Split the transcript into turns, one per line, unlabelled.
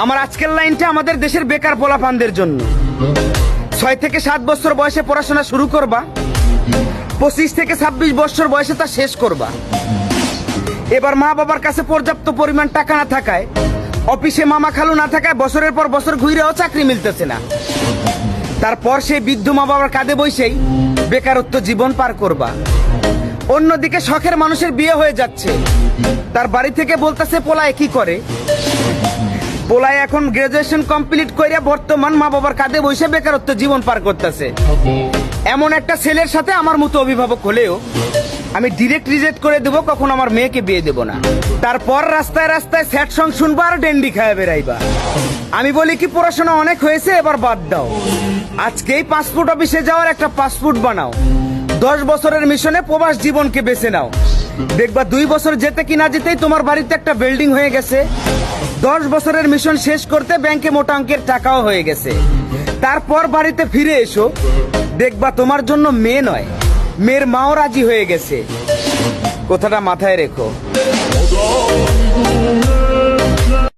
আমার আজকের লাইনটা আমাদের দেশের বেকার পোলাপানদের জন্য। 6 থেকে 7 বছর বয়সে পড়াশোনা শুরু করবা, 25 থেকে 26 বছর বয়সে তা শেষ করবা। এবার মা বাবার কাছে পর্যাপ্ত পরিমাণ টাকা না থাকায়, অফিসে মামা খালু না থাকায় বছরের পর বছর ঘুরেও চাকরি মিলতেছে না। তারপর সেই বৃদ্ধ মা বাবার কাঁধে বসেই বেকারত্ব জীবন পার করবা। অন্যদিকে শখের মানুষের বিয়ে হয়ে যাচ্ছে, তার বাড়ি থেকে বলতেছে পোলায় কি করে। পোলায় এখন গ্রাজুয়েশন কমপ্লিট করে বর্তমান মা বাবার কাঁধে বসে বেকারত্ব জীবন পার করতেছে। এমন একটা ছেলের সাথে আমার মতো অভিভাবক হলেও আমি ডিরেক্ট রিজেক্ট করে দেবো, কখন আমার মেয়েকে বিয়ে দেবো না। তারপর রাস্তায় রাস্তায় স্যাড সং শুনবা আর ডেন্ডি খায় বেড়াইবা। আমি বলি কি, পড়াশোনা অনেক হয়েছে, এবার বাদ দাও। আজকেই পাসপোর্ট অফিসে যাওয়ার একটা পাসপোর্ট বানাও। 10 বছরের মিশনে প্রবাস জীবনকে বেছে নাও। দেখবা 2 বছর যেতে কি না যেতেই তোমার বাড়িতে একটা বিল্ডিং হয়ে গেছে। 10 বছরের মিশন শেষ করতে ব্যাংকে মোটা অঙ্কের টাকাও হয়ে গেছে। তারপর বাড়িতে ফিরে এসো, দেখবা তোমার জন্য মেয়ে নয়, মেয়ের মাও রাজি হয়ে গেছে। কথাটা মাথায় রেখো।